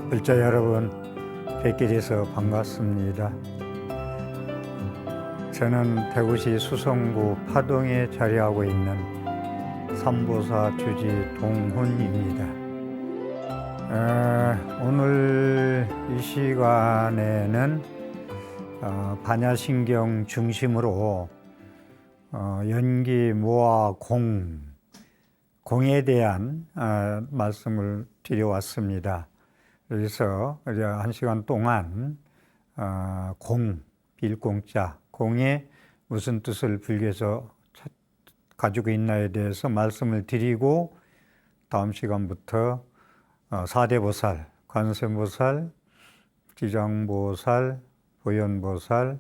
불자 여러분, 뵙게 돼서 반갑습니다. 저는 대구시 수성구 파동에 자리하고 있는 삼보사 주지 동훈입니다. 오늘 이 시간에는 반야신경 중심으로 연기, 모화, 공에 대한 말씀을 드려왔습니다. 그래서 한 시간 동안 빌공자, 공에 무슨 뜻을 불교에서 가지고 있나에 대해서 말씀을 드리고, 다음 시간부터 4대 보살, 관세음보살, 지장보살, 보현보살,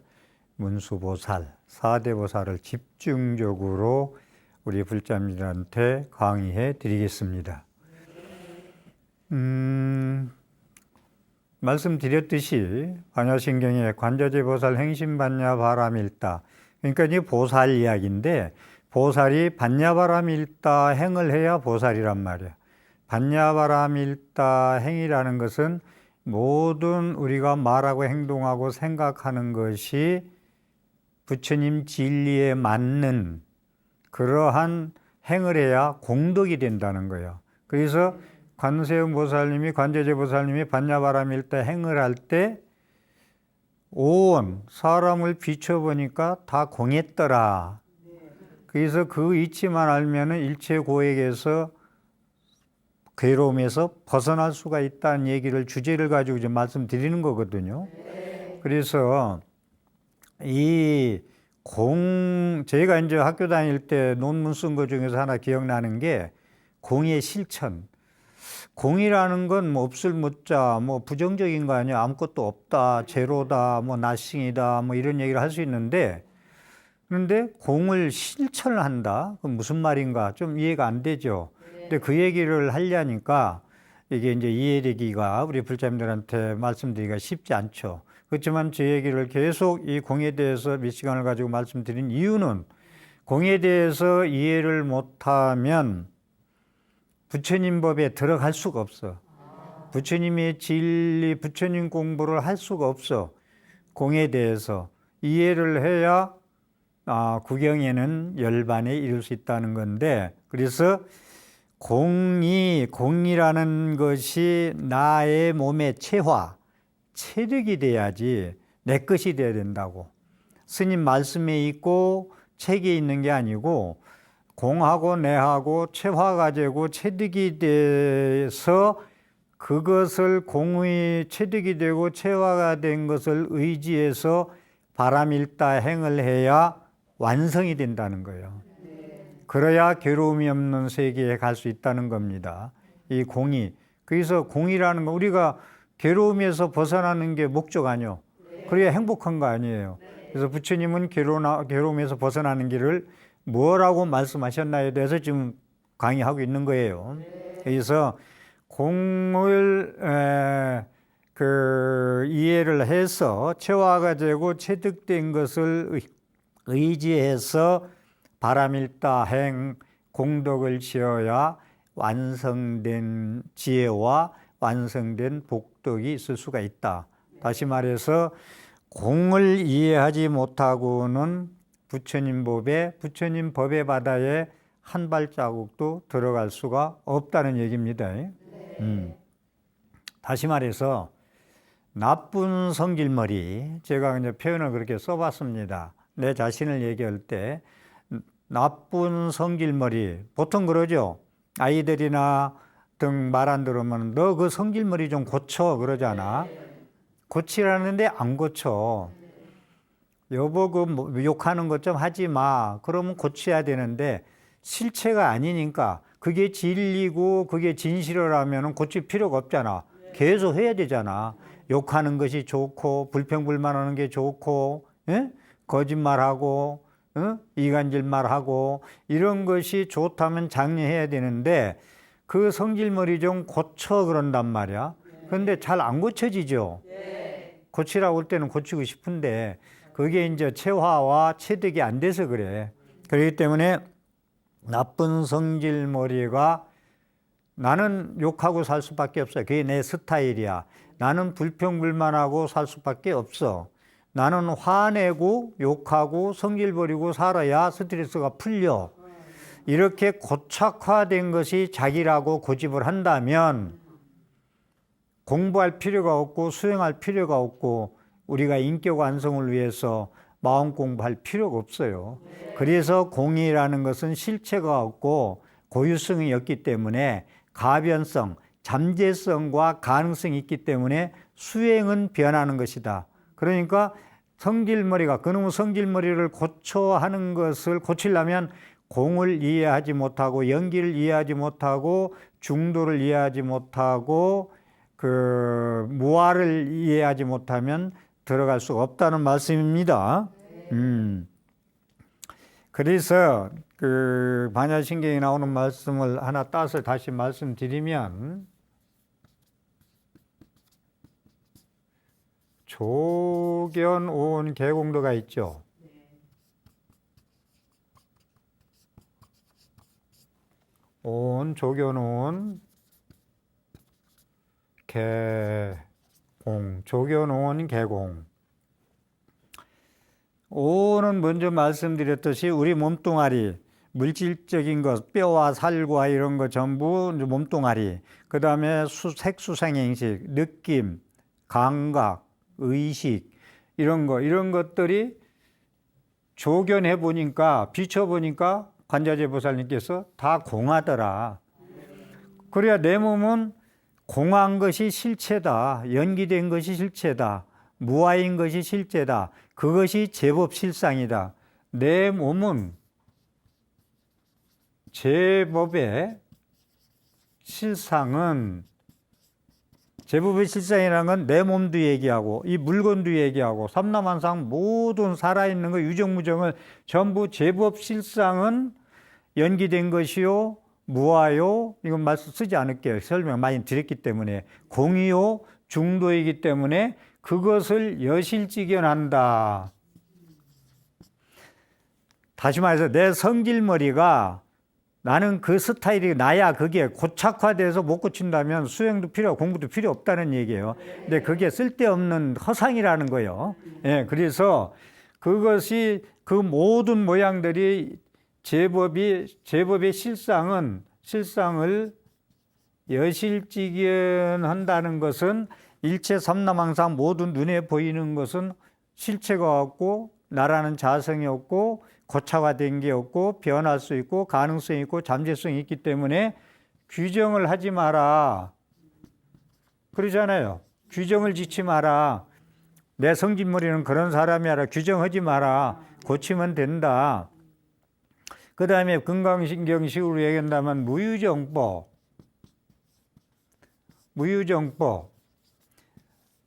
문수보살, 4대 보살을 집중적으로 우리 불자님들한테 강의해 드리겠습니다. 말씀드렸듯이 반야신경에 관자재보살 행심반야 바람일다, 그러니까 이 보살 이야기인데, 보살이 반야바람일다 행을 해야 보살이란 말이야. 반야바람일다 행이라는 것은 모든 우리가 말하고 행동하고 생각하는 것이 부처님 진리에 맞는 그러한 행을 해야 공덕이 된다는 거예요. 그래서 관세음 보살님이, 관제제 보살님이 반야바람일다 행을 할 때 온 사람을 비춰보니까 다 공했더라. 그래서 그 이치만 알면은 일체 고액에서 괴로움에서 벗어날 수가 있다는 얘기를, 주제를 가지고 이제 말씀드리는 거거든요. 그래서 제가 이제 학교 다닐 때 논문 쓴 거 중에서 하나 기억나는 게 공의 실천. 공이라는 건 뭐 없을 못자, 뭐 부정적인 거 아니야. 아무것도 없다, 제로다, 뭐 나싱이다, 뭐 이런 얘기를 할 수 있는데, 그런데 공을 실천을 한다? 그럼 무슨 말인가? 좀 이해가 안 되죠. 근데 그 얘기를 하려니까 이게 이제 이해되기가, 우리 불자님들한테 말씀드리기가 쉽지 않죠. 그렇지만 제 얘기를 계속 이 공에 대해서 몇 시간을 가지고 말씀드린 이유는, 공에 대해서 이해를 못하면 부처님 법에 들어갈 수가 없어. 부처님의 진리, 부처님 공부를 할 수가 없어. 공에 대해서 이해를 해야 구경에는 열반에 이룰 수 있다는 건데, 그래서 공이라는 것이 나의 몸의 체득이 돼야지 내 것이 돼야 된다고. 스님 말씀에 있고 책에 있는 게 아니고, 공하고 내하고 체화가 되고 체득이 돼서 그것을 공의 체득이 되고 체화가 된 것을 의지해서 바람일다 행을 해야 완성이 된다는 거예요. 그래야 괴로움이 없는 세계에 갈 수 있다는 겁니다. 이 공이. 그래서 공이라는 거, 우리가 괴로움에서 벗어나는 게 목적 아니요. 그래야 행복한 거 아니에요. 그래서 부처님은 괴로움에서 벗어나는 길을 뭐라고 말씀하셨나에 대해서 지금 강의하고 있는 거예요. 그래서 공을 이해를 해서 체화가 되고 체득된 것을 의지해서 바람일다 행, 공덕을 지어야 완성된 지혜와 완성된 복덕이 있을 수가 있다. 다시 말해서 공을 이해하지 못하고는 부처님 법의 바다에 한 발자국도 들어갈 수가 없다는 얘기입니다. 다시 말해서 나쁜 성질머리, 제가 이제 표현을 그렇게 써봤습니다. 내 자신을 얘기할 때 나쁜 성질머리, 보통 그러죠. 아이들이나 등 말 안 들으면 너 그 성질머리 좀 고쳐 그러잖아. 고치라는데 안 고쳐. 여보 그 욕하는 것 좀 하지 마. 그러면 고쳐야 되는데 실체가 아니니까, 그게 진리고 그게 진실이라면 고칠 필요가 없잖아. 계속 해야 되잖아. 욕하는 것이 좋고 불평불만하는 게 좋고, 거짓말하고 이간질말하고 이런 것이 좋다면 장려해야 되는데, 그 성질머리 좀 고쳐 그런단 말이야. 그런데 잘 안 고쳐지죠. 고치라고 할 때는 고치고 싶은데 그게 이제 체화와 체득이 안 돼서 그래. 그렇기 때문에 나쁜 성질머리가 나는 욕하고 살 수밖에 없어요. 그게 내 스타일이야. 나는 불평불만하고 살 수밖에 없어. 나는 화내고 욕하고 성질 버리고 살아야 스트레스가 풀려. 이렇게 고착화된 것이 자기라고 고집을 한다면 공부할 필요가 없고 수행할 필요가 없고 우리가 인격 완성을 위해서 마음 공부할 필요가 없어요. 그래서 공이라는 것은 실체가 없고 고유성이 없기 때문에 가변성, 잠재성과 가능성이 있기 때문에 수행은 변하는 것이다. 그러니까 성질머리가 그놈의 성질머리를 고쳐하는 것을 고치려면 공을 이해하지 못하고 연기를 이해하지 못하고 중도를 이해하지 못하고 그 무아를 이해하지 못하면 들어갈 수가 없다는 말씀입니다. 그래서 그 반야신경에 나오는 말씀을 하나 따서 다시 말씀드리면 조견, 온, 개공도가 있죠. 온, 조견, 온, 개공, 조견, 온, 개공. 오는 먼저 말씀드렸듯이 우리 몸뚱아리, 물질적인 것, 뼈와 살과 이런 거 전부 몸뚱아리, 그 다음에 색수생행식, 느낌, 감각, 의식, 이런 것들이 조견해 보니까, 비춰보니까 관자재 보살님께서 다 공하더라. 그래야 내 몸은 공한 것이 실체다. 연기된 것이 실체다. 무아인 것이 실제다. 그것이 제법 실상이다. 내 몸은 제법의 실상은 제법의 실상이라는 건 내 몸도 얘기하고 이 물건도 얘기하고 삼라만상 모든 살아있는 거 유정무정을 전부 제법 실상은 연기된 것이요 무아요. 이건 말씀 쓰지 않을게요. 설명 많이 드렸기 때문에 공이요 중도이기 때문에 그것을 여실직연한다. 다시 말해서 내 성질머리가 나는 그 스타일이 나야 그게 고착화돼서 못 고친다면 수행도 필요, 공부도 필요 없다는 얘기예요. 근데 그게 쓸데없는 허상이라는 거예요. 예, 그래서 그것이 그 모든 모양들이 제법의 실상을 여실직연한다는 것은 일체 삼라망상 모든 눈에 보이는 것은 실체가 없고 나라는 자성이 없고 고차화된 게 없고 변할 수 있고 가능성이 있고 잠재성이 있기 때문에 규정을 하지 마라. 그러잖아요. 규정을 짓지 마라. 내 성질머리는 그런 사람이라 규정하지 마라. 고치면 된다. 그 다음에 건강신경식으로 얘기한다면 무유정법.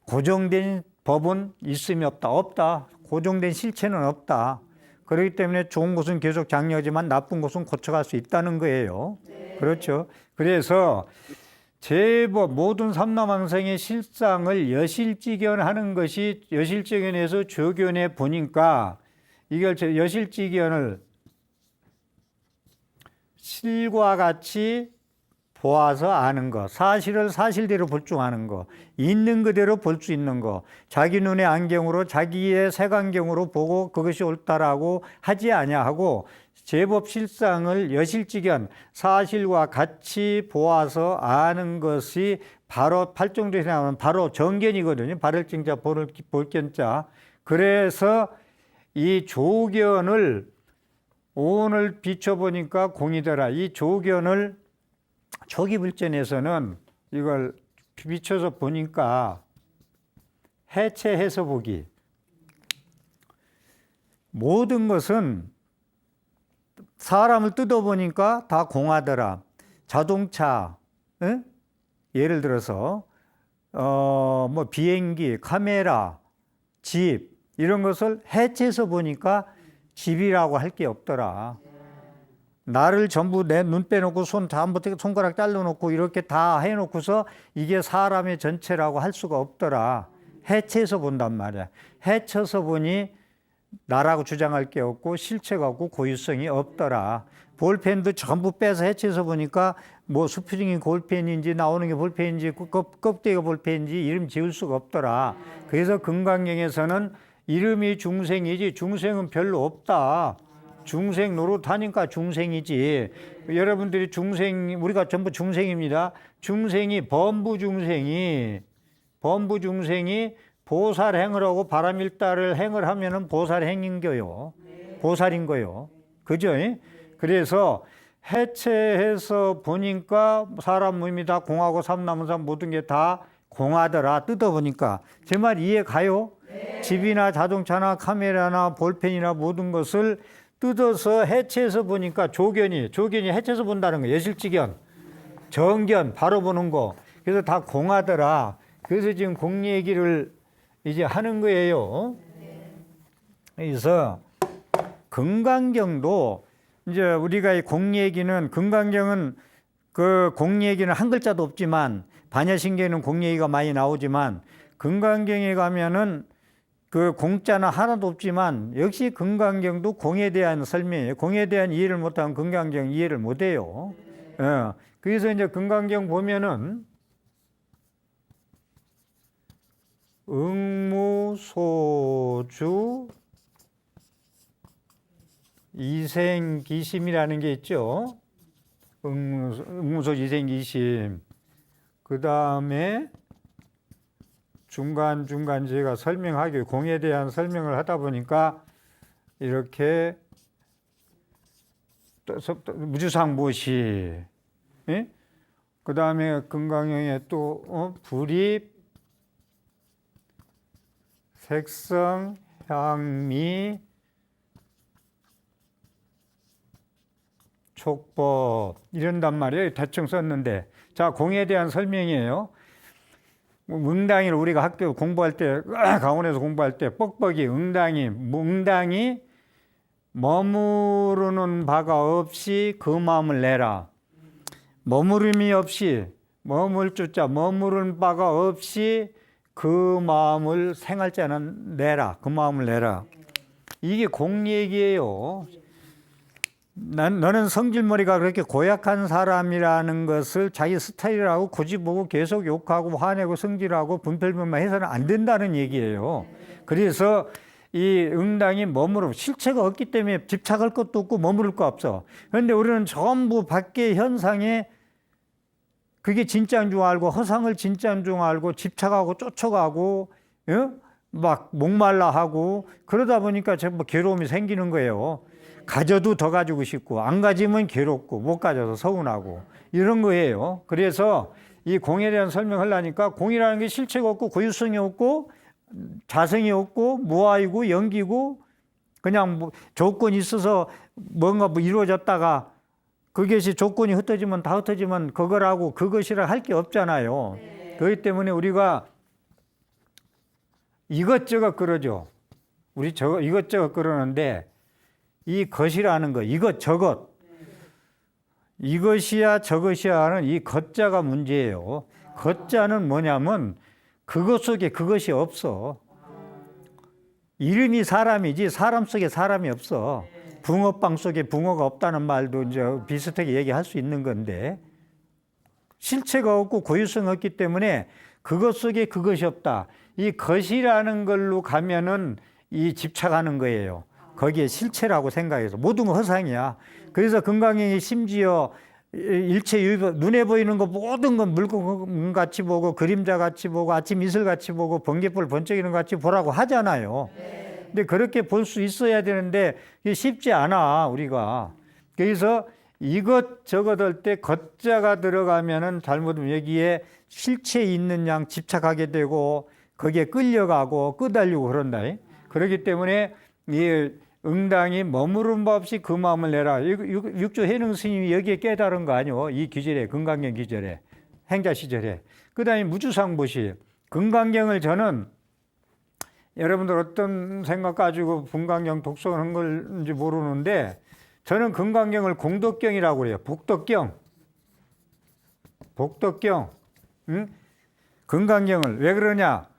고정된 법은 있음이 없다. 없다. 고정된 실체는 없다. 그렇기 때문에 좋은 것은 계속 장려하지만 나쁜 것은 고쳐갈 수 있다는 거예요. 네. 그렇죠. 그래서 제법 모든 삼라망상의 실상을 여실직연하는 것이 여실직연에서 조견해 보니까 이걸 여실직연을 실과 같이 보아서 아는 거, 사실을 사실대로 볼 줄 아는 거, 있는 그대로 볼 수 있는 거, 자기 눈의 안경으로 자기의 색안경으로 보고 그것이 옳다라고 하지 아니하고 제법 실상을 여실직연 사실과 같이 보아서 아는 것이 바로 팔정도에서 나오는 바로 정견이거든요. 발을증자 볼견자. 그래서 이 조견을 오늘 비춰보니까 공이더라. 이 조견을 초기불전에서는 이걸 비춰서 보니까 해체해서 보기. 모든 것은 사람을 뜯어보니까 다 공하더라. 자동차, 응? 예를 들어서 뭐 비행기, 카메라, 집 이런 것을 해체해서 보니까 집이라고 할 게 없더라. 나를 전부 내 눈 빼놓고 손가락 잘라놓고 이렇게 다 해놓고서 이게 사람의 전체라고 할 수가 없더라. 해체해서 본단 말이야. 해쳐서 보니 나라고 주장할 게 없고 실체가 없고 고유성이 없더라. 볼펜도 전부 빼서 해체해서 보니까 뭐 스프링이 볼펜인지 나오는 게 볼펜인지 껍데기가 볼펜인지 이름 지을 수가 없더라. 그래서 금강경에서는 이름이 중생이지 중생은 별로 없다. 중생 노릇하니까 중생이지. 여러분들이 중생, 우리가 전부 중생입니다. 중생이 범부 중생이 보살행을 하고 바람일다를 행을 하면은 보살행인 거요. 보살인 거요. 그죠? 그래서 해체해서 보니까 사람 몸이 다 공하고 삼나무삼 모든 게 다 공하더라. 뜯어보니까. 제 말 이해 가요? 집이나 자동차나 카메라나 볼펜이나 모든 것을 뜯어서 해체해서 보니까 조견이 해체해서 본다는 거예요. 예실지견, 정견, 바로 보는 거. 그래서 다 공하더라. 그래서 지금 공 얘기를 이제 하는 거예요. 그래서 금강경도 이제 우리가 이 공 얘기는 금강경은 그 공 얘기는 한 글자도 없지만 반야신경에는 공 얘기가 많이 나오지만 금강경에 가면은 그 공자는 하나도 없지만 역시 금강경도 공에 대한 설명이에요. 공에 대한 이해를 못하면 금강경 이해를 못해요. 그래서 이제 금강경 보면은 응무소주 이생기심이라는 게 있죠. 응무소주 이생기심. 그 다음에 중간중간 제가 설명하기 공에 대한 설명을 하다 보니까 이렇게 무주상보시, 그 다음에 금강경에 또 불입, 색성, 향미, 촉법 이런단 말이에요. 대충 썼는데 자 공에 대한 설명이에요. 응당이를 우리가 학교 공부할 때 강원에서 공부할 때 뻑뻑이 응당이 머무르는 바가 없이 그 마음을 내라. 머무름이 없이 머무른 바가 없이 그 마음을 생활자는 내라. 그 마음을 내라. 이게 공 얘기예요. 너는 성질머리가 그렇게 고약한 사람이라는 것을 자기 스타일이라고 고집보고 계속 욕하고 화내고 성질하고 분별만 해서는 안 된다는 얘기예요. 그래서 이 응당이 실체가 없기 때문에 집착할 것도 없고 머무를 거 없어. 그런데 우리는 전부 밖의 현상에 그게 진짜인 줄 알고 허상을 진짜인 줄 알고 집착하고 쫓아가고 막 목말라 하고 그러다 보니까 전부 괴로움이 생기는 거예요. 가져도 더 가지고 싶고 안 가지면 괴롭고 못 가져서 서운하고 이런 거예요. 그래서 이 공에 대한 설명하려니까 공이라는 게 실체가 없고 고유성이 없고 자성이 없고 무아이고 연기고 그냥 뭐 조건이 있어서 뭔가 뭐 이루어졌다가 그것이 조건이 흩어지면 다 흩어지면 그거라고 그것이라 할 게 없잖아요. 그렇기 때문에 우리가 이것저것 그러죠. 우리 이것저것 그러는데 이 것이라는 거, 이것저것, 이것이야 저것이야 하는 이 것자가 문제예요. 것자는 뭐냐면 그것 속에 그것이 없어. 이름이 사람이지 사람 속에 사람이 없어. 붕어빵 속에 붕어가 없다는 말도 이제 비슷하게 얘기할 수 있는 건데 실체가 없고 고유성이 없기 때문에 그것 속에 그것이 없다. 이 것이라는 걸로 가면은 이 집착하는 거예요. 거기에 실체라고 생각해서 모든 건 허상이야. 그래서 금강경이 심지어 일체 유입, 눈에 보이는 거 모든 건 물건 같이 보고 그림자 같이 보고 아침 이슬 같이 보고 번개불 번쩍이는 것 같이 보라고 하잖아요. 근데 그렇게 볼 수 있어야 되는데 이게 쉽지 않아 우리가. 그래서 이것저것 할 때 것자가 들어가면은 잘못하면 여기에 실체 있는 양 집착하게 되고 거기에 끌려가고 끄달리고 그런다. 그렇기 때문에 이 응당이 머무른 바 없이 그 마음을 내라. 육조 해능 스님이 여기에 깨달은 거 아니오? 이 기절에 금강경 기절에 행자 시절에. 그다음에 무주상보시 금강경을 저는 여러분들 어떤 생각 가지고 금강경 독서한 걸지 모르는데 저는 금강경을 공덕경이라고 해요. 복덕경. 응? 금강경을 왜 그러냐?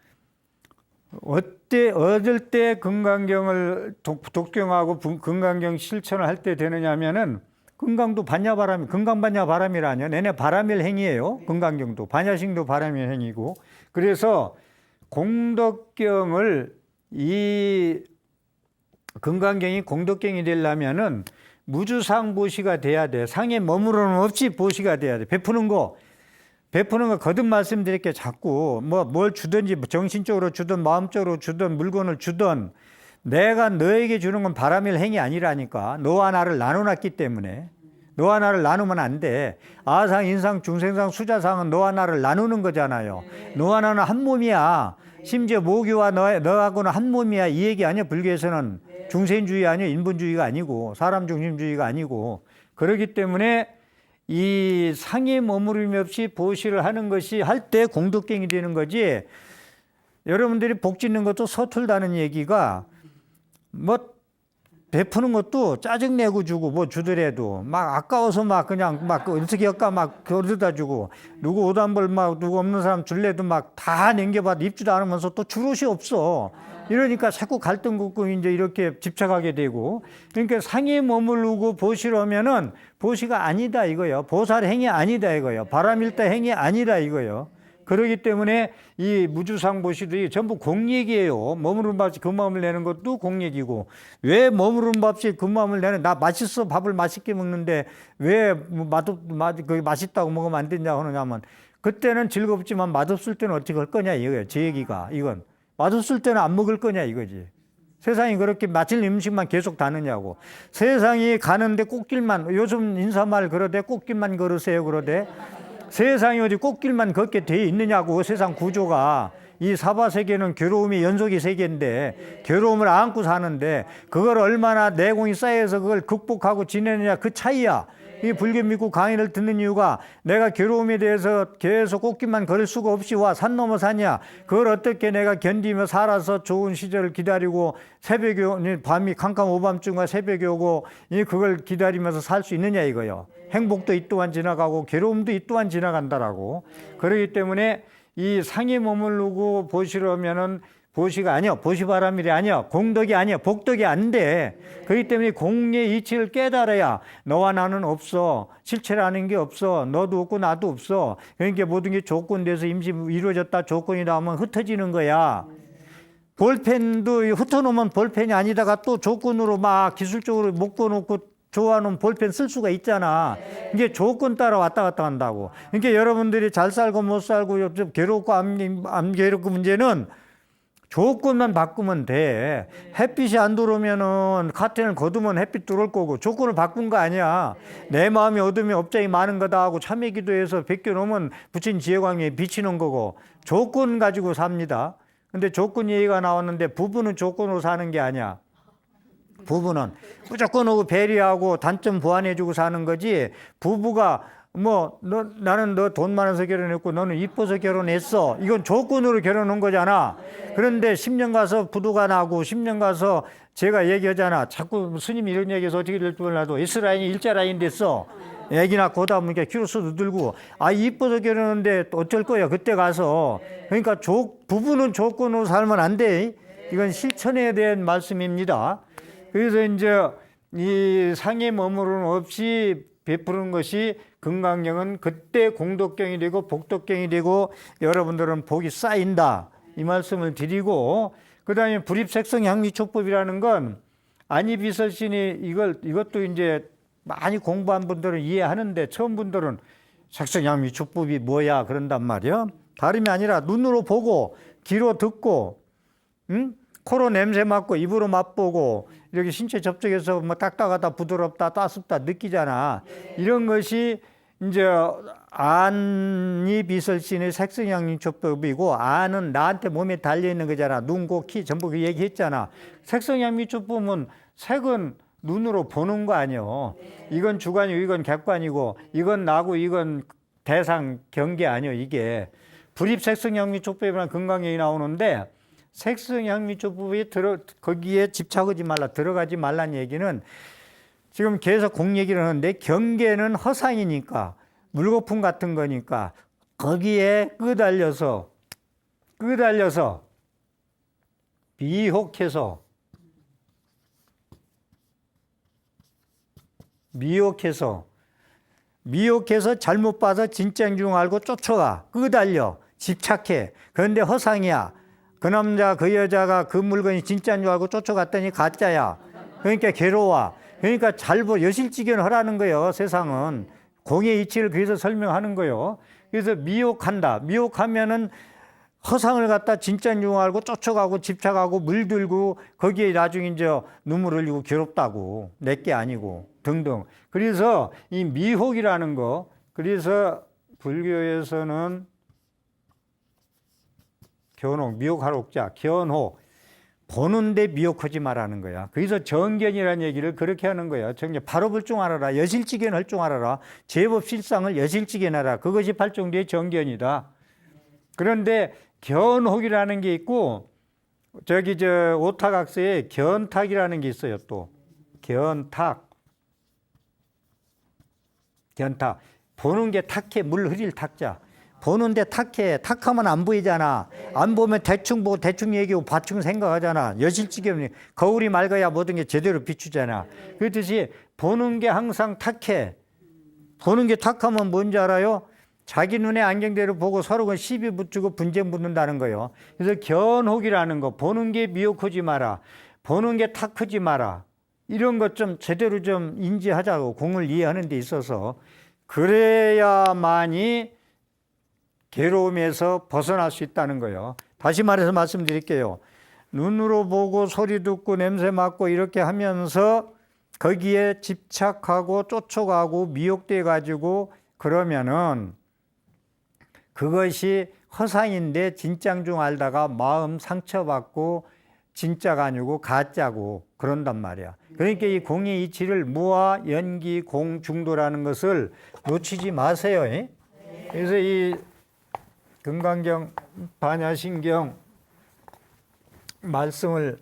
어떨 때 금강경을 독경하고 금강경 실천을 할 때 되느냐면은 금강도 반야바람, 금강반야바람이라뇨. 내내 바람일 행위예요. 금강경도. 반야신도 바람일 행위고. 그래서 공덕경을 이 금강경이 공덕경이 되려면은 무주상보시가 돼야 돼. 상에 머무르는 없이 보시가 돼야 돼. 베푸는 거 거듭 말씀드릴게. 자꾸 뭘 주든지 정신적으로 주든 마음적으로 주든 물건을 주든 내가 너에게 주는 건 바람일 행위 아니라니까. 너와 나를 나눠놨기 때문에. 너와 나를 나누면 안 돼. 아상, 인상, 중생상, 수자상은 너와 나를 나누는 거잖아요. 너와 나는 한 몸이야. 심지어 모교와 너하고는 한 몸이야. 이 얘기 아니야. 불교에서는 중생주의 아니야. 인본주의가 아니고 사람 중심주의가 아니고. 그렇기 때문에 이 상에 머무름이 없이 보시를 하는 것이 할 때 공덕경이 되는 거지. 여러분들이 복 짓는 것도 서툴다는 얘기가 베푸는 것도 짜증내고 주고 주더라도 막 아까워서 막 그냥 막 어떻게 할까 막 거르다 주고 누구 오단벌 막 누구 없는 사람 줄래도 막 다 남겨봐도 입지도 않으면서 또 주롯이 없어. 이러니까 자꾸 갈등 긋고 이제 이렇게 집착하게 되고. 그러니까 상에 머무르고 보시라면은 보시가 아니다 이거요. 보살 행위 아니다 이거요. 바람일다 행위 아니다 이거요. 그렇기 때문에 이 무주상보시들이 전부 공얘기예요. 머무른 밥이 그 마음을 내는 것도 공얘기고. 왜 머무른 밥이 그 마음을 내는, 나 맛있어 밥을 맛있게 먹는데 왜 맛있다고 먹으면 안 되냐고 하느냐면, 그때는 즐겁지만 맛없을 때는 어떻게 할 거냐 이거예요. 제 얘기가. 이건 맛없을 때는 안 먹을 거냐 이거지. 세상이 그렇게 맛있는 음식만 계속 다느냐고. 세상이 가는데 꽃길만, 요즘 인사말 그러대 꽃길만 걸으세요 그러대. 세상이 어디 꽃길만 걷게 돼 있느냐고. 세상 구조가. 이 사바세계는 괴로움이 연속의 세계인데 괴로움을 안고 사는데 그걸 얼마나 내공이 쌓여서 그걸 극복하고 지내느냐 그 차이야. 이 불교 믿고 강의를 듣는 이유가 내가 괴로움에 대해서 계속 꽃길만 걸을 수가 없이 산 넘어 사냐. 그걸 어떻게 내가 견디며 살아서 좋은 시절을 기다리고 새벽이 밤이 캄캄오밤중과 새벽이 오고 그걸 기다리면서 살 수 있느냐 이거요. 행복도 이 또한 지나가고 괴로움도 이 또한 지나간다라고. 그렇기 때문에 이 상에 머무르고 보시려면은 보시가 아니야. 보시바람일이 아니야. 공덕이 아니야. 복덕이 안 돼. 그렇기 때문에 공의 이치를 깨달아야 너와 나는 없어. 실체라는 게 없어. 너도 없고 나도 없어. 그러니까 모든 게 조건돼서 임시 이루어졌다. 조건이 나오면 흩어지는 거야. 볼펜도 흩어놓으면 볼펜이 아니다가 또 조건으로 막 기술적으로 묶어놓고 좋아하는 볼펜 쓸 수가 있잖아. 이게 조건 따라 왔다 갔다 한다고. 그러니까 여러분들이 잘 살고 못 살고 좀 괴롭고 안 괴롭고 문제는 조건만 바꾸면 돼. 햇빛이 안 들어오면은 카텐을 거두면 햇빛 들어올 거고 조건을 바꾼 거 아니야. 내 마음이 어둠이 업장이 많은 거다 하고 참회 기도해서 베껴놓으면 부친 지혜광에 비치는 거고 조건 가지고 삽니다. 근데 조건 얘기가 나왔는데 부부는 조건으로 사는 게 아니야. 부부는 무조건 오고 배려하고 단점 보완해주고 사는 거지. 부부가 나는 너 돈 많아서 결혼했고 너는 이뻐서 결혼했어. 이건 조건으로 결혼한 거잖아. 그런데 10년 가서 부도가 나고 10년 가서 제가 얘기하잖아. 자꾸 스님이 이런 얘기해서 어떻게 될 줄 몰라도 S라인이 일자라인 됐어. 애기 낳고 하다 보니까 키로수도 들고 이뻐서 결혼했는데 어쩔 거야 그때 가서. 그러니까 부부는 조건으로 살면 안 돼. 이건 실천에 대한 말씀입니다. 그래서 이제 이 상에 머무름 없이 베푸는 것이 금강경은 그때 공덕경이 되고 복덕경이 되고 여러분들은 복이 쌓인다 이 말씀을 드리고, 그 다음에 불입색성향미촉법이라는 건 안이비설신이 이것도 이제 많이 공부한 분들은 이해하는데 처음 분들은 색성향미촉법이 뭐야 그런단 말이야. 다름이 아니라 눈으로 보고 귀로 듣고 코로 냄새 맡고 입으로 맛보고 이렇게 신체 접촉해서 딱딱하다 부드럽다 따숩다 느끼잖아. 이런 것이 이제 안이비설신의 색성향미촉법이고, 안은 나한테 몸에 달려있는 거잖아. 눈, 코, 키 전부 그 얘기했잖아. 색성향미촉법은 색은 눈으로 보는 거 아니요. 이건 주관이고 이건 객관이고 이건 나고 이건 대상 경계 아니요. 이게 불입색성향미촉법이라는 금강경이 나오는데, 색성향미촉법이 거기에 집착하지 말라, 들어가지 말라는 얘기는 지금 계속 공 얘기를 하는데 경계는 허상이니까 물거품 같은 거니까 거기에 끄달려서 비혹해서 미혹해서 잘못 봐서 진짜인 줄 알고 쫓아가. 끄달려. 집착해. 그런데 허상이야. 그 남자, 그 여자가 그 물건이 진짜인 줄 알고 쫓아갔더니 가짜야. 그러니까 괴로워. 그러니까 여실지견 하라는 거예요, 세상은. 공의 이치를 그래서 설명하는 거예요. 그래서 미혹한다. 미혹하면은 허상을 갖다 진짜인 줄 알고 쫓아가고 집착하고 물들고 거기에 나중에 이제 눈물 흘리고 괴롭다고. 내게 아니고 등등. 그래서 이 미혹이라는 거, 그래서 불교에서는 견혹, 미혹할 옥자, 견혹. 보는데 미혹하지 말라는 거야. 그래서 정견이라는 얘기를 그렇게 하는 거야. 정견, 바로 볼 줄 알아라. 여실지견 할 줄 알아라. 제법 실상을 여실지견 하라. 그것이 팔종도의 정견이다. 그런데 견혹이라는 게 있고, 오타각서에 견탁이라는 게 있어요, 또. 견탁. 보는 게 탁해, 물 흐릴 탁자. 보는데 탁해. 탁하면 안 보이잖아. 안 보면 대충 보고 대충 얘기하고 대충 생각하잖아. 여실지견, 거울이 맑아야 모든 게 제대로 비추잖아. 그렇듯이 보는 게 항상 탁해. 보는 게 탁하면 뭔지 알아요? 자기 눈에 안경대로 보고 서로가 시비 붙이고 분쟁 붙는다는 거예요. 그래서 견혹이라는 거, 보는 게 미혹하지 마라. 보는 게 탁하지 마라. 이런 것 좀 제대로 좀 인지하자고, 공을 이해하는 데 있어서. 그래야만이 괴로움에서 벗어날 수 있다는 거예요. 다시 말해서 말씀드릴게요. 눈으로 보고 소리 듣고 냄새 맡고 이렇게 하면서 거기에 집착하고 쫓아가고 미혹돼 가지고 그러면은 그것이 허상인데 진짜인 줄 알다가 마음 상처받고 진짜가 아니고 가짜고 그런단 말이야. 그러니까 이 공의 이치를 무아, 연기, 공, 중도라는 것을 놓치지 마세요. 그래서 이 금강경, 반야신경 말씀을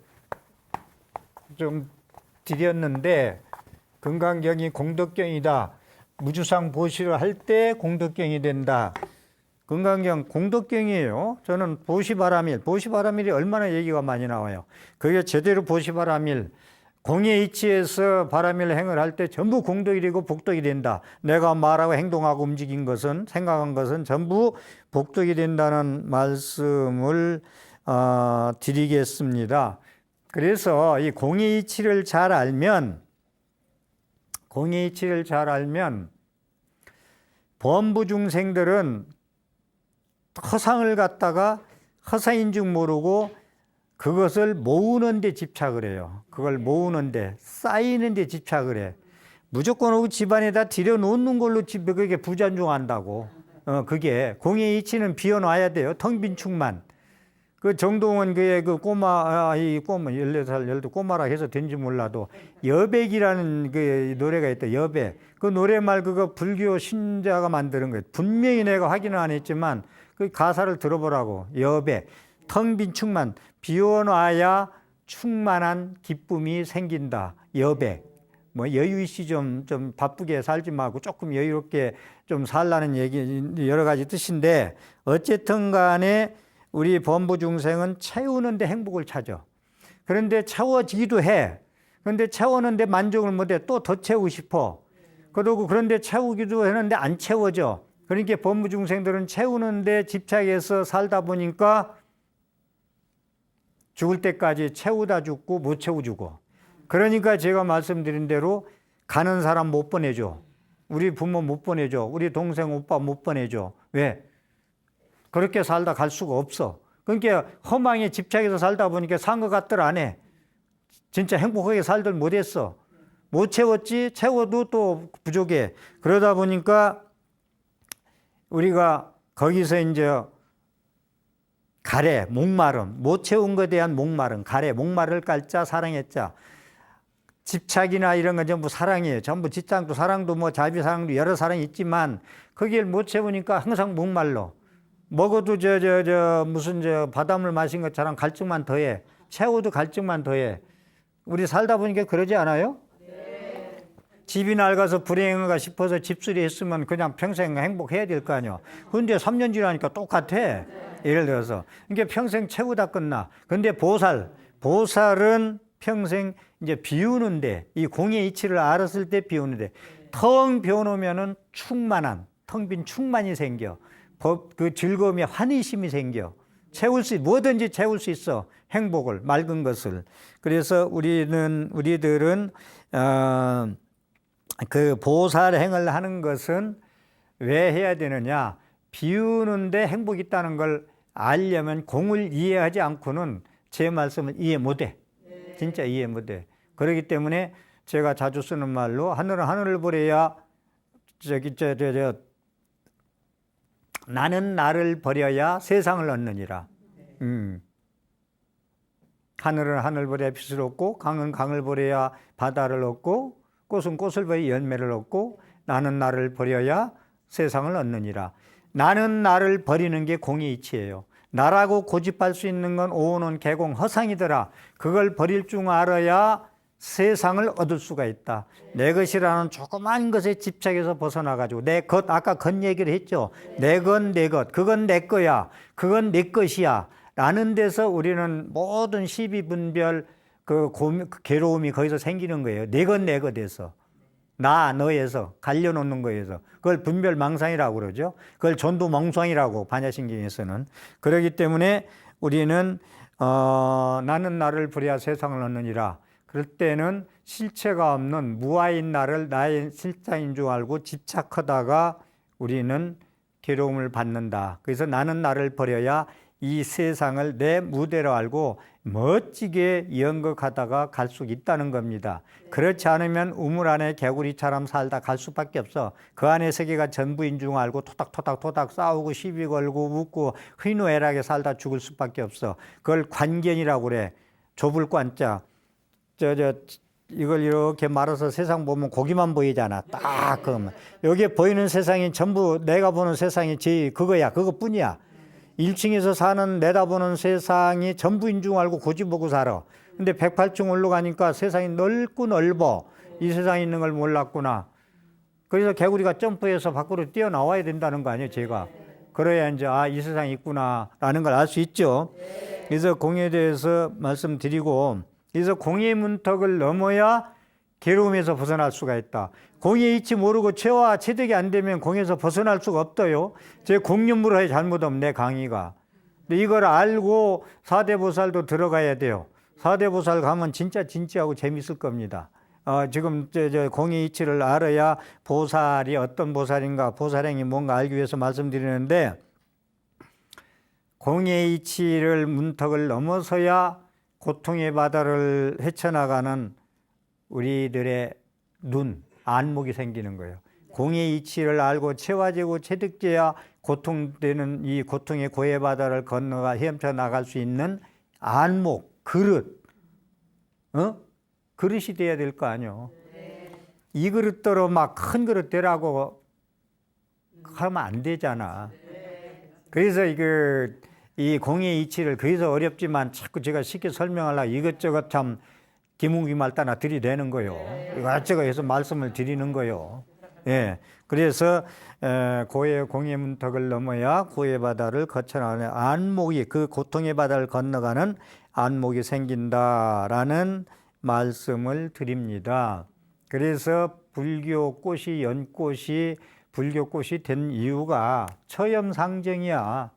좀 드렸는데, 금강경이 공덕경이다. 무주상 보시를 할 때 공덕경이 된다. 금강경 공덕경이에요. 저는 보시바라밀이 얼마나 얘기가 많이 나와요. 그게 제대로 보시바라밀, 공의 이치에서 바라밀 행을 할 때 전부 공덕이 되고 복덕이 된다. 내가 말하고 행동하고 움직인 것은, 생각한 것은 전부 복덕이 된다는 말씀을 드리겠습니다. 그래서 이 공의 이치를 잘 알면 범부 중생들은 허상을 갖다가 허상인 줄 모르고 그것을 모으는 데 집착을 해요. 그걸 모으는 데, 쌓이는 데 집착을 해. 무조건 오고 집안에다 들여놓는 걸로 그게 부전중한다고. 그게 공의 이치는 비워놔야 돼요. 텅 빈 축만. 그 정동원 그의 그 꼬마 14살 꼬마라 해서 된지 몰라도 여백이라는 그 노래가 있다. 여백. 그 노래말 그거 불교 신자가 만드는 거예요. 분명히 내가 확인은 안 했지만 그 가사를 들어보라고. 여백. 텅 빈 축만. 비워놔야 충만한 기쁨이 생긴다. 여백. 뭐 여유있이 좀 바쁘게 살지 말고 조금 여유롭게 좀 살라는 얘기, 여러 가지 뜻인데, 어쨌든 간에 우리 범부 중생은 채우는데 행복을 찾아. 그런데 채워지기도 해. 그런데 채우는데 만족을 못해. 또 더 채우고 싶어. 그러고 그런데 채우기도 했는데 안 채워져. 그러니까 범부 중생들은 채우는데 집착해서 살다 보니까 죽을 때까지 채우다 죽고 못 채워주고. 그러니까 제가 말씀드린 대로 가는 사람 못 보내줘. 우리 부모 못 보내줘. 우리 동생 오빠 못 보내줘. 왜? 그렇게 살다 갈 수가 없어. 그러니까 허망에 집착해서 살다 보니까 산 것 같들 안 해. 진짜 행복하게 살들 못했어. 못 채웠지. 채워도 또 부족해. 그러다 보니까 우리가 거기서 이제 가래, 목마름, 못 채운 것에 대한 목마름, 가래, 목마를 깔자 사랑했자. 집착이나 이런 건 전부 사랑이에요. 전부 집착도 사랑도 뭐 자비사랑도 여러 사랑이 있지만 거기를 못 채우니까 항상 목말라. 먹어도 무슨 바닷물 마신 것처럼 갈증만 더해. 채워도 갈증만 더해. 우리 살다 보니까 그러지 않아요? 네. 집이 낡아서 불행한가 싶어서 집수리 했으면 그냥 평생 행복해야 될 거 아니야. 근데 3년 지나니까 똑같아. 예를 들어서. 그러니까 평생 채우다 끝나. 근데 보살은 평생 이제 비우는데, 이 공의 이치를 알았을 때 비우는데, 텅 비워놓으면은 충만한, 텅 빈 충만이 생겨. 그 즐거움이 환희심이 생겨. 뭐든지 채울 수 있어. 행복을, 맑은 것을. 그래서 우리들은, 그 보살행을 하는 것은 왜 해야 되느냐? 비우는데 행복이 있다는 걸 알려면 공을 이해하지 않고는 제 말씀을 이해 못해. 진짜 이해 못해. 그렇기 때문에 제가 자주 쓰는 말로 하늘은 하늘을 버려야 나는 나를 버려야 세상을 얻느니라. 하늘은 하늘 버려야 빛을 얻고, 강은 강을 버려야 바다를 얻고, 꽃은 꽃을 버려야 열매를 얻고, 나는 나를 버려야 세상을 얻느니라. 나는 나를 버리는 게 공의 이치예요. 나라고 고집할 수 있는 건 오는 개공 허상이더라. 그걸 버릴 줄 알아야 세상을 얻을 수가 있다. 내 것이라는 조그만 것에 집착해서 벗어나가지고 내 것, 아까 것 얘기를 했죠. 내 것, 내 것, 그건 내 거야, 그건 내 것이야 라는 데서 우리는 모든 시비분별 그 괴로움이 거기서 생기는 거예요. 내 것, 내 것에서, 나, 너에서 갈려놓는 거에서. 그걸 분별망상이라고 그러죠. 그걸 전두멍상이라고 반야신경에서는. 그렇기 때문에 우리는 나는 나를 버려야 세상을 얻느니라. 그럴 때는 실체가 없는 무아인 나를 나의 실자인 줄 알고 집착하다가 우리는 괴로움을 받는다. 그래서 나는 나를 버려야 이 세상을 내 무대로 알고 멋지게 연극하다가 갈 수 있다는 겁니다. 그렇지 않으면 우물 안에 개구리처럼 살다 갈 수밖에 없어. 그 안에 세계가 전부인 줄 알고 토닥토닥 싸우고 시비 걸고 웃고 희노애락에 살다 죽을 수밖에 없어. 그걸 관견이라고 그래. 좁을 관자. 이걸 이렇게 말아서 세상 보면 고기만 보이잖아. 딱 그러면 여기에 보이는 세상이 전부 내가 보는 세상이 그거야. 그것뿐이야. 1층에서 사는 내다보는 세상이 전부인 줄 알고 고집보고 살아. 근데 108층 올라가니까 세상이 넓고 넓어. 이 세상에 있는 걸 몰랐구나. 그래서 개구리가 점프해서 밖으로 뛰어나와야 된다는 거 아니에요, 제가. 그래야 이제 이 세상이 있구나라는 걸 알 수 있죠. 그래서 공에 대해서 말씀드리고, 그래서 공의 문턱을 넘어야 괴로움에서 벗어날 수가 있다. 공의 이치 모르고 체화 체득이 안 되면 공에서 벗어날 수가 없어요. 제 공륜물에 잘못 없네, 강의가. 근데 이걸 알고 사대보살도 들어가야 돼요. 사대보살 가면 진짜 진지하고 재밌을 겁니다. 지금 공의 이치를 알아야 보살이 어떤 보살인가, 보살행이 뭔가 알기 위해서 말씀드리는데, 공의 이치를 문턱을 넘어서야 고통의 바다를 헤쳐나가는 우리들의 눈, 안목이 생기는 거예요. 공의 이치를 알고 체화되고 체득돼야 고통되는 이 고통의 고해 바다를 건너가 헤엄쳐 나갈 수 있는 안목, 그릇, 그릇이 돼야 될 거 아니에요. 이 그릇대로 막 큰 그릇 되라고 하면 안 되잖아. 그래서 이 공의 이치를 그래서 어렵지만 자꾸 제가 쉽게 설명하려고 이것저것 참 기문기말따나 들이대는 거요. 이것저것 해서 말씀을 드리는 거요. 예. 그래서 공의 문턱을 넘어야 고의 바다를 거쳐나가는 안목이, 그 고통의 바다를 건너가는 안목이 생긴다라는 말씀을 드립니다. 그래서 불교꽃이 연꽃이 불교꽃이 된 이유가 처염상정이야.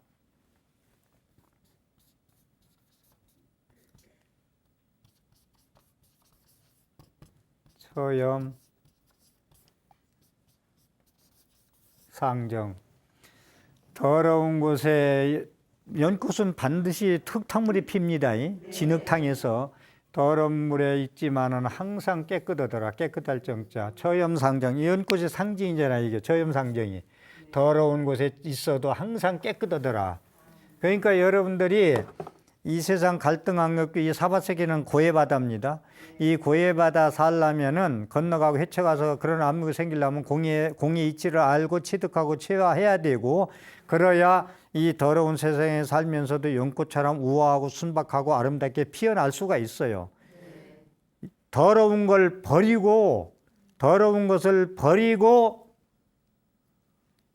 처염상정. 더러운 곳에 연꽃은 반드시 흙탕물이 핍니다. 진흙탕에서 더러운 물에 있지만은 항상 깨끗하더라. 깨끗할 정자. 처염상정. 이 연꽃의 상징이잖아. 이게 처염상정이. 더러운 곳에 있어도 항상 깨끗하더라. 그러니까 여러분들이 이 세상 갈등왕력교 이 사바세계는 고해바다입니다. 이 고해바다 살려면은 건너가고 헤쳐가서 그런 안목이 생기려면 공의 이치를 알고 취득하고 체화해야 되고, 그래야 이 더러운 세상에 살면서도 연꽃처럼 우아하고 순박하고 아름답게 피어날 수가 있어요. 더러운 걸 버리고, 더러운 것을 버리고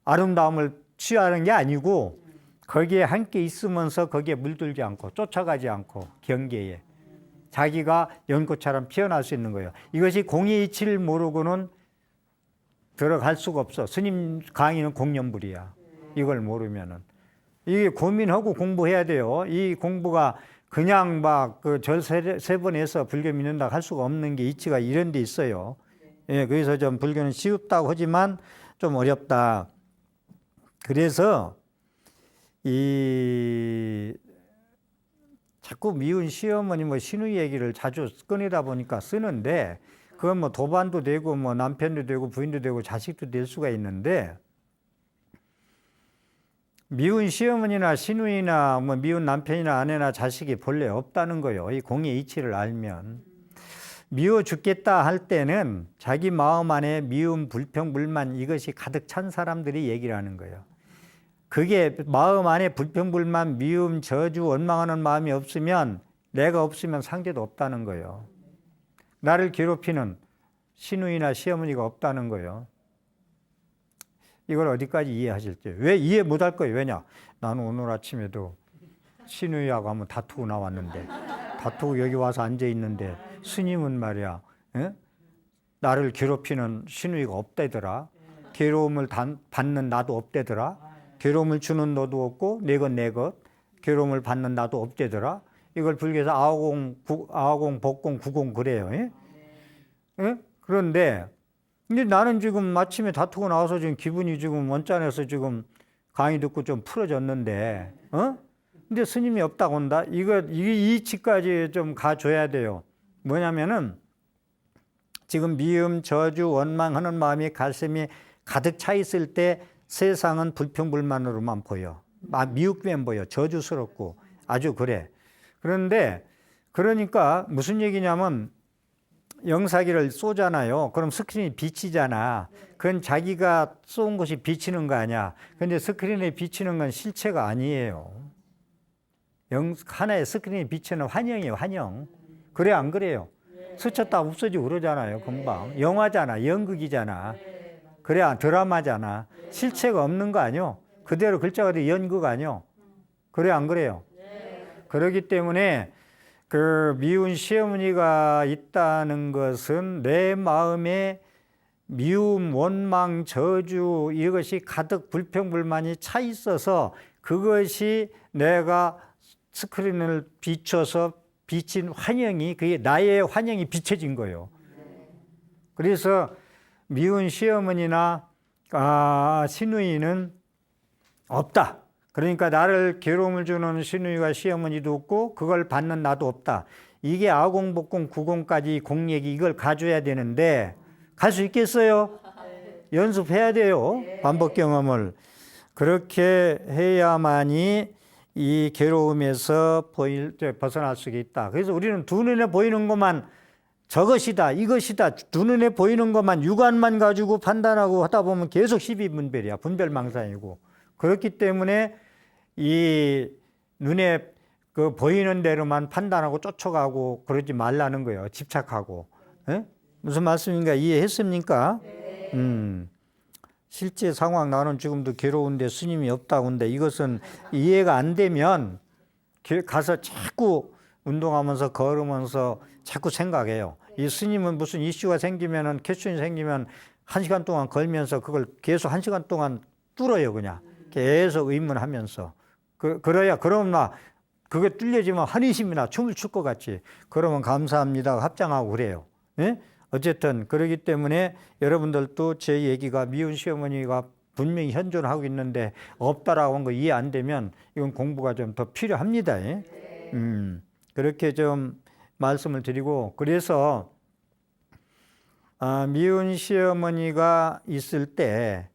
아름다움을 취하는 게 아니고, 거기에 함께 있으면서 거기에 물들지 않고 쫓아가지 않고 경계에. 자기가 연꽃처럼 피어날 수 있는 거예요. 이것이 공의 이치를 모르고는 들어갈 수가 없어. 스님 강의는 공연불이야. 이걸 모르면은. 이게 고민하고 공부해야 돼요. 이 공부가 그냥 막 그 절 세 번 해서 불교 믿는다 할 수가 없는 게 이치가 이런 데 있어요. 예, 그래서 좀 불교는 쉽다고 하지만 좀 어렵다. 그래서 자꾸 미운 시어머니 뭐 시누이 얘기를 자주 꺼내다 보니까 쓰는데 그건 뭐 도반도 되고 뭐 남편도 되고 부인도 되고 자식도 될 수가 있는데 미운 시어머니나 시누이나 뭐 미운 남편이나 아내나 자식이 본래 없다는 거예요. 이 공의 이치를 알면. 미워 죽겠다 할 때는 자기 마음 안에 미움, 불평, 불만 이것이 가득 찬 사람들이 얘기를 하는 거예요. 그게 마음 안에 불평, 불만, 미움, 저주, 원망하는 마음이 없으면 내가 없으면 상대도 없다는 거예요. 나를 괴롭히는 시누이나 시어머니가 없다는 거예요. 이걸 어디까지 이해하실지. 왜 이해 못할 거예요? 왜냐? 나는 오늘 아침에도 시누이하고 한번 다투고 나왔는데 다투고 여기 와서 앉아 있는데 스님은 말이야 나를 괴롭히는 시누이가 없대더라. 괴로움을 받는 나도 없대더라. 괴로움을 주는 너도 없고 내 것 내 것 괴로움을 받는 나도 없대더라. 이걸 불교에서 아오공 법공 구공 그래요. 그런데 근데 나는 지금 아침에 다투고 나와서 지금 기분이 지금 언짢아서 지금 강의 듣고 좀 풀어졌는데, 근데 스님이 없다고 한다? 이 이치까지 좀 가줘야 돼요. 뭐냐면은 지금 미움, 저주, 원망하는 마음이 가슴이 가득 차 있을 때 세상은 불평불만으로만 보여. 미흡만 보여. 저주스럽고 아주 그래. 그런데 그러니까 무슨 얘기냐면 영사기를 쏘잖아요. 그럼 스크린이 비치잖아. 그건 자기가 쏜 것이 비치는 거 아니야. 근데 스크린에 비치는 건 실체가 아니에요. 하나의 스크린에 비치는 환영이에요. 환영. 그래 안 그래요? 스쳤다 없어지고 그러잖아요. 금방. 영화잖아. 연극이잖아. 그래 드라마잖아. 실체가 없는 거 아니요? 그대로 글자가 돼 연극 아니요? 그래 안 그래요? 그렇기 때문에 그 미운 시어머니가 있다는 것은 내 마음에 미움, 원망, 저주 이것이 가득 불평불만이 차 있어서 그것이 내가 스크린을 비춰서 비친 환영이 그게 나의 환영이 비춰진 거예요. 그래서 미운 시어머니나 시누이는 없다. 그러니까 나를 괴로움을 주는 시누이가 시어머니도 없고 그걸 받는 나도 없다. 이게 아공복공 구공까지 공얘기 이걸 가져야 되는데 갈 수 있겠어요? 연습해야 돼요. 반복 경험을. 그렇게 해야만이 이 괴로움에서 벗어날 수 있다. 그래서 우리는 두 눈에 보이는 것만 저것이다 이것이다 두 눈에 보이는 것만 육안만 가지고 판단하고 하다 보면 계속 시비분별이야. 분별망상이고. 그렇기 때문에 이 눈에 그 보이는 대로만 판단하고 쫓아가고 그러지 말라는 거예요. 집착하고. 무슨 말씀인가 이해했습니까? 실제 상황 나는 지금도 괴로운데 스님이 없다고 하는데 이것은 이해가 안 되면 가서 자꾸 운동하면서 걸으면서 자꾸 생각해요. 이 스님은 무슨 이슈가 생기면은 퀘스천이 생기면 1시간 동안 걸면서 그걸 계속 1시간 동안 뚫어요. 그냥 계속 의문하면서 그래야 그러면 그게 뚫려지면 한의심이나 춤을 출 것 같지. 그러면 감사합니다 합장하고 그래요. 예? 어쨌든 그러기 때문에 여러분들도 제 얘기가 미운 시어머니가 분명히 현존하고 있는데 없다라고 한 거 이해 안 되면 이건 공부가 좀 더 필요합니다. 예? 그렇게 좀 말씀을 드리고 그래서 미운 시어머니가 있을 때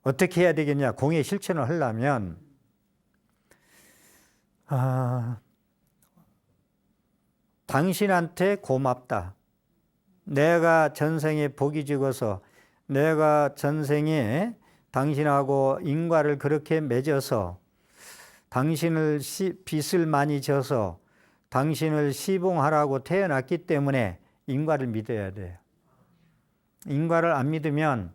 어떻게 해야 되겠냐 공의 실천을 하려면 당신한테 고맙다. 내가 전생에 복이 적어서 내가 전생에 당신하고 인과를 그렇게 맺어서 당신을 빚을 많이 져서 당신을 시봉하라고 태어났기 때문에 인과를 믿어야 돼요. 인과를 안 믿으면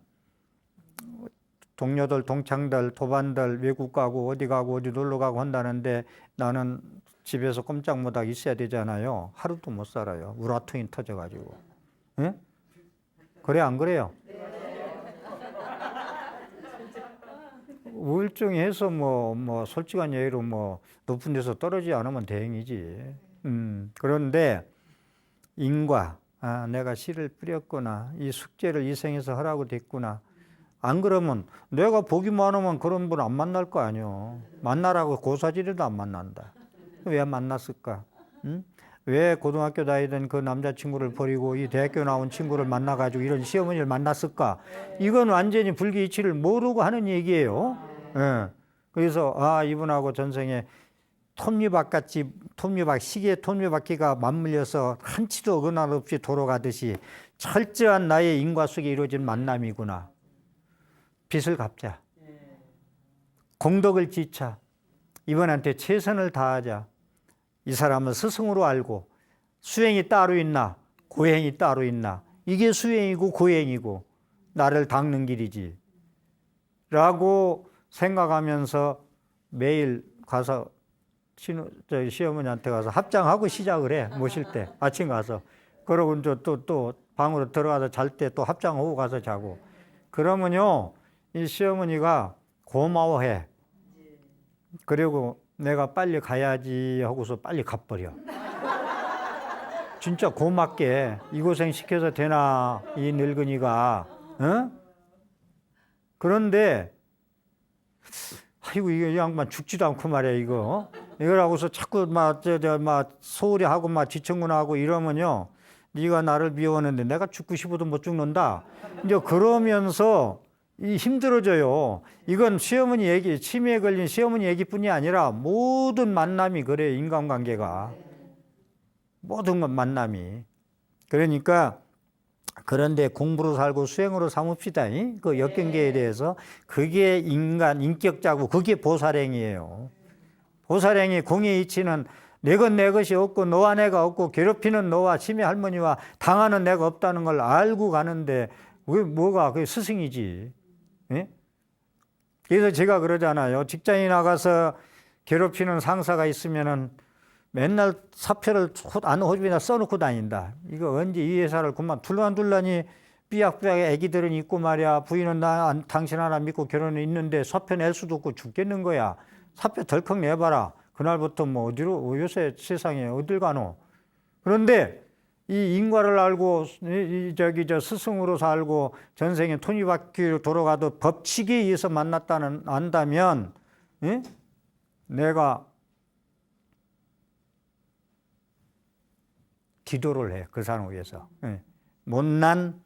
동료들, 동창들, 도반들 외국 가고 어디 놀러 가고 한다는데 나는 집에서 꼼짝 못하고 있어야 되잖아요. 하루도 못 살아요. 우라통이 터져가지고. 예? 그래 안 그래요? 우울증이 해서 뭐 솔직한 예로 뭐 높은 데서 떨어지지 않으면 다행이지. 그런데 인과, 내가 씨를 뿌렸구나. 이 숙제를 이 생에서 하라고 됐구나. 안 그러면 내가 복이 많으면 그런 분 안 만날 거 아니요. 만나라고 고사지려도 안 만난다. 왜 만났을까? 응? 왜 고등학교 다니던 그 남자친구를 버리고 이 대학교 나온 친구를 만나가지고 이런 시어머니를 만났을까? 이건 완전히 불기 이치를 모르고 하는 얘기예요. 예. 그래서 이분하고 전생에 시계 톱니바퀴가 맞물려서 한치도 어긋남 없이 돌아가듯이 철저한 나의 인과 속에 이루어진 만남이구나. 빚을 갚자. 공덕을 지차. 이분한테 최선을 다하자. 이 사람은 스승으로 알고 수행이 따로 있나 고행이 따로 있나 이게 수행이고 고행이고 나를 닦는 길이지 라고 생각하면서 매일 가서 시어머니한테 가서 합장하고 시작을 해. 모실 때 아침 가서 그러고 이제 또 방으로 들어가서 잘 때 또 합장하고 가서 자고 그러면요 이 시어머니가 고마워해. 그리고 내가 빨리 가야지 하고서 빨리 가버려. 진짜 고맙게 이 고생 시켜서 되나 이 늙은이가. 어? 그런데 아이고 이 양반 죽지도 않고 말이야 이거. 이거라고서 자꾸 막 소홀히 하고 막 지청군하고 이러면요 네가 나를 미워하는데 내가 죽고 싶어도 못 죽는다. 이제 그러면서 힘들어져요. 이건 시어머니 얘기, 치매에 걸린 시어머니 얘기뿐이 아니라 모든 만남이 그래요. 인간관계가. 모든 건 만남이. 그러니까 그런데 공부로 살고 수행으로 삼읍시다. 그 역경계에 대해서. 그게 인격자고 그게 보살행이에요. 보살행이 공의 이치는 내 것 내 것이 없고 너와 내가 없고 괴롭히는 너와 치매 할머니와 당하는 내가 없다는 걸 알고 가는데 그게 스승이지. 예? 그래서 제가 그러잖아요. 직장에 나가서 괴롭히는 상사가 있으면은 맨날 사표를 호집에다 써놓고 다닌다. 이거 언제 이 회사를 그만 둘란둘란이 삐약삐약 애기들은 있고 말이야. 부인은 당신 하나 믿고 결혼을 있는데 사표 낼 수도 없고 죽겠는 거야. 사표 덜컥 내봐라. 그날부터 뭐 어디로 요새 세상에 어딜 가노. 그런데 이 인과를 알고 스승으로 살고 전생에 톱니바퀴로 돌아가도 법칙에 의해서 안다면 예? 내가 기도를 해. 그 사람을 위해서. 예. 못난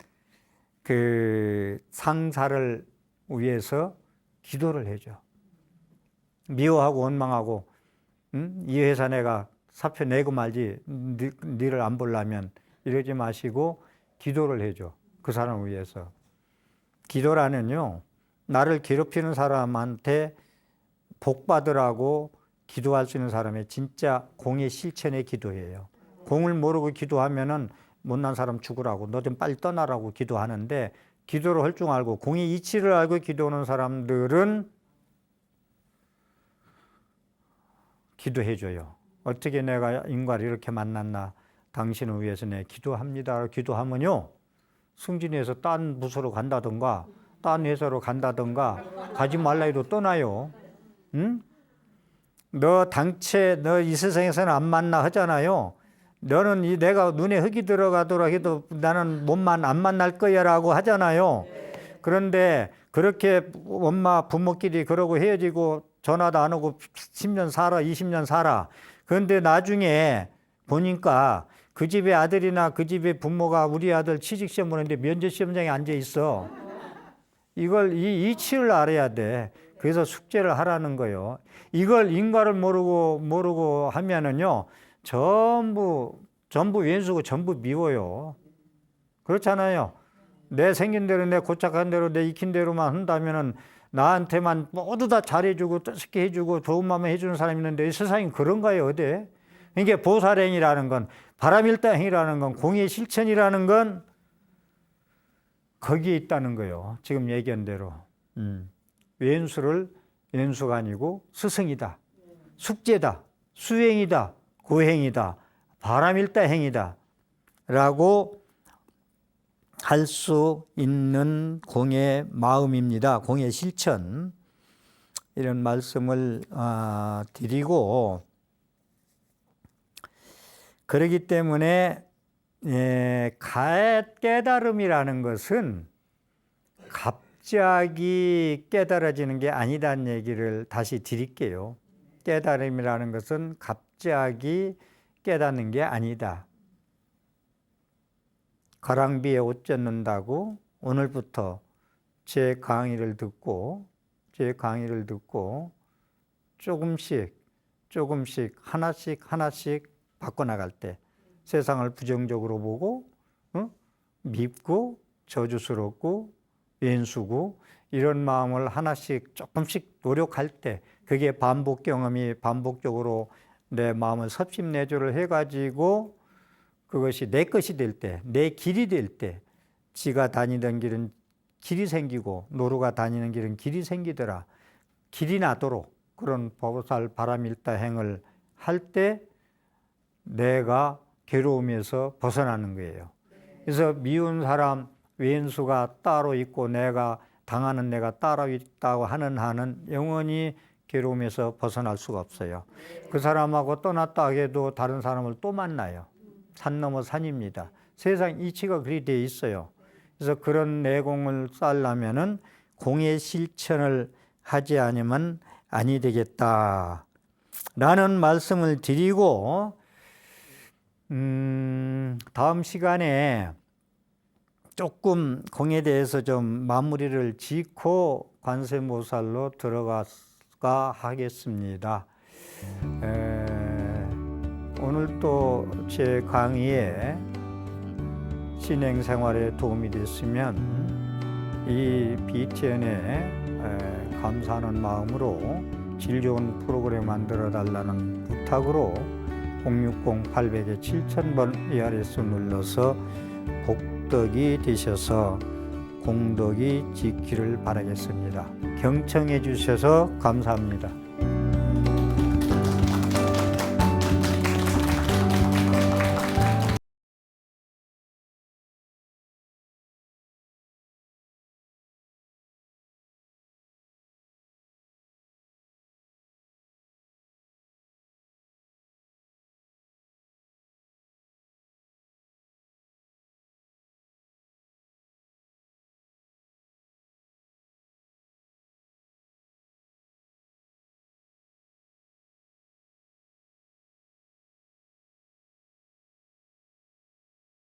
그 상사를 위해서 기도를 해줘. 미워하고 원망하고 이 회사 내가 사표 내고 말지 니를 안 보려면 이러지 마시고 기도를 해줘. 그 사람을 위해서. 기도라는요. 나를 괴롭히는 사람한테 복 받으라고 기도할 수 있는 사람의 진짜 공의 실천의 기도예요. 공을 모르고 기도하면은 못난 사람 죽으라고 너 좀 빨리 떠나라고 기도하는데 기도를 할 줄 알고 공의 이치를 알고 기도하는 사람들은 기도해줘요. 어떻게 내가 인과를 이렇게 만났나 당신을 위해서 내 기도합니다. 기도하면요 승진해서 딴 부서로 간다든가 딴 회사로 간다든가 가지 말라 해도 떠나요. 응? 너 이 세상에서는 안 만나 하잖아요. 너는 내가 눈에 흙이 들어가도록 해도 나는 안 만날 거야 라고 하잖아요. 그런데 그렇게 엄마 부모끼리 그러고 헤어지고 전화도 안 오고 10년 살아 20년 살아. 그런데 나중에 보니까 그 집의 아들이나 그 집의 부모가 우리 아들 취직시험 보는데 면접시험장에 앉아 있어. 이걸 이 이치를 알아야 돼. 그래서 숙제를 하라는 거예요. 이걸 인과를 모르고 하면은요 전부 왼수고 전부 미워요. 그렇잖아요. 내 생긴 대로 내 고착한 대로 내 익힌 대로만 한다면은 나한테만 모두 다 잘해주고 뜻있게 해주고 좋은 마음에 해주는 사람이 있는데 이 세상이 그런가요 어디? 이게 보살행이라는 건 바람일다행이라는 건 공의 실천이라는 건 거기에 있다는 거예요. 지금 얘기한 대로 왼수가 아니고 스승이다. 숙제다. 수행이다, 고행이다, 바람일다행이다 라고 할 수 있는 공의 마음입니다. 공의 실천. 이런 말씀을 드리고, 그렇기 때문에 깨달음이라는 것은 갑자기 깨달아지는 게 아니다는 얘기를 다시 드릴게요. 깨달음이라는 것은 갑자기 깨닫는 게 아니다. 가랑비에 옷 젖는다고 오늘부터 제 강의를 듣고 조금씩 하나씩 바꿔나갈 때 세상을 부정적으로 보고 밉고 저주스럽고 왼수고 이런 마음을 하나씩 조금씩 노력할 때, 그게 반복 경험이 반복적으로 내 마음을 섭심내조를 해가지고 그것이 내 것이 될 때, 내 길이 될 때, 지가 다니던 길은 길이 생기고 노루가 다니는 길은 길이 생기더라. 길이 나도록 그런 보살 바람일다행을 할 때 내가 괴로움에서 벗어나는 거예요. 그래서 미운 사람, 왼수가 따로 있고 내가 당하는 내가 따로 있다고 하는 한은 영원히 괴로움에서 벗어날 수가 없어요. 그 사람하고 떠났다 해도 다른 사람을 또 만나요. 산 넘어 산입니다. 세상 이치가 그리 돼 있어요. 그래서 그런 내공을 쌓으려면은 공의 실천을 하지 않으면 아니 되겠다 라는 말씀을 드리고, 다음 시간에 조금 공에 대해서 좀 마무리를 짓고 관세음보살로 들어가 하겠습니다. 오늘 또 제 강의에 신행 생활에 도움이 됐으면 이 BTN에 감사하는 마음으로 질 좋은 프로그램 만들어 달라는 부탁으로 060-800-7000번 ERS 눌러서 복덕이 되셔서 공덕이 지기를 바라겠습니다. 경청해 주셔서 감사합니다.